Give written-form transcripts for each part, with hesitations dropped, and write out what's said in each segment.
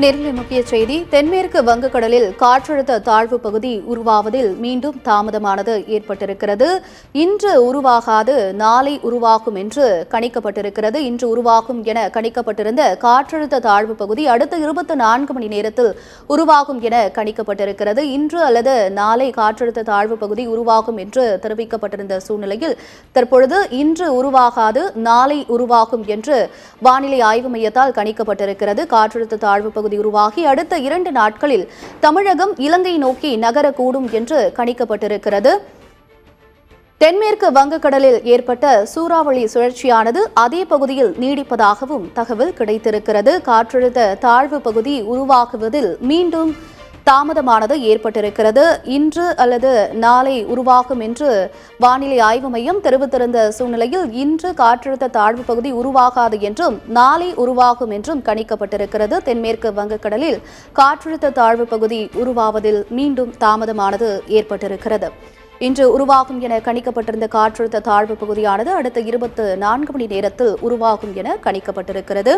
நேரில் முக்கிய செய்தி. தென்மேற்கு வங்கக்கடலில் காற்றழுத்த தாழ்வு பகுதி உருவாவதில் மீண்டும் தாமதமானது ஏற்பட்டிருக்கிறது. இன்று உருவாகாது, நாளை உருவாகும் என்று கணிக்கப்பட்டிருக்கிறது. இன்று உருவாகும் என கணிக்கப்பட்டிருந்த காற்றழுத்த தாழ்வு பகுதி அடுத்த 24 மணி நேரத்தில் உருவாகும் என கணிக்கப்பட்டிருக்கிறது. இன்று அல்லது நாளை காற்றழுத்த தாழ்வு பகுதி உருவாகும் என்று தெரிவிக்கப்பட்டிருந்த சூழ்நிலையில் தற்பொழுது இன்று உருவாகாது, நாளை உருவாகும் என்று வானிலை ஆய்வு மையத்தால் கணிக்கப்பட்டிருக்கிறது. காற்றழுத்த தாழ்வு பகுதி உருவாகி அடுத்த 2 நாட்களில் தமிழகம் இலங்கை நோக்கி நகரக்கூடும் என்று கணிக்கப்பட்டிருக்கிறது. தென்மேற்கு வங்கக்கடலில் ஏற்பட்ட சூறாவளி சுழற்சியானது அதே பகுதியில் நீடிப்பதாகவும் தகவல் கிடைத்திருக்கிறது. காற்றழுத்த தாழ்வு பகுதி உருவாகுவதில் மீண்டும் தாமதமானது ஏற்பட்டிருக்கிறது. இன்று அல்லது நாளை உருவாகும் என்று வானிலை ஆய்வு மையம் தெரிவித்திருந்த சூழ்நிலையில் இன்று காற்றழுத்த தாழ்வு பகுதி உருவாகாது என்றும் நாளை உருவாகும் என்றும் கணிக்கப்பட்டிருக்கிறது. தென்மேற்கு வங்கக்கடலில் காற்றழுத்த தாழ்வு பகுதி உருவாவதில் மீண்டும் தாமதமானது ஏற்பட்டிருக்கிறது. இன்று உருவாகும் என கணிக்கப்பட்டிருந்த காற்றழுத்த தாழ்வு பகுதியானது அடுத்த 24 மணி நேரத்தில் உருவாகும் என கணிக்கப்பட்டிருக்கிறது.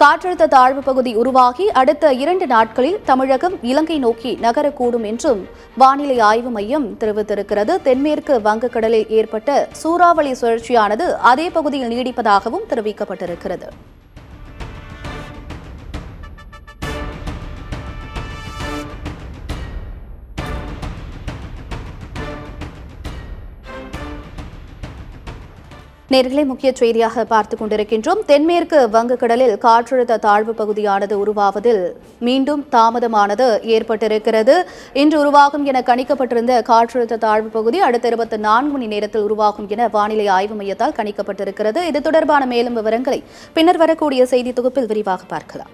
காற்றழுத்த தாழ்வு பகுதி உருவாகி அடுத்த 2 நாட்களில் தமிழகம் இலங்கை நோக்கி நகரக்கூடும் என்றும் வானிலை ஆய்வு மையம் தெரிவித்திருக்கிறது. தென்மேற்கு வங்கக்கடலில் ஏற்பட்ட சூறாவளி சுழற்சியானது அதே பகுதியில் நீடிப்பதாகவும் தெரிவிக்கப்பட்டிருக்கிறது. நேர்களை முக்கிய செய்தியாக பார்த்துக் கொண்டிருக்கின்றோம். தென்மேற்கு வங்கக்கடலில் காற்றழுத்த தாழ்வு பகுதியானது உருவாவதில் மீண்டும் தாமதமானது ஏற்பட்டிருக்கிறது. இன்று உருவாகும் என கணிக்கப்பட்டிருந்த காற்றழுத்த தாழ்வு பகுதி அடுத்த 24 மணி நேரத்தில் உருவாகும் என வானிலை ஆய்வு மையத்தால் கணிக்கப்பட்டிருக்கிறது. இது தொடர்பான மேலும் விவரங்களை பின்னர் வரக்கூடிய செய்தி தொகுப்பில் விரிவாக பார்க்கலாம்.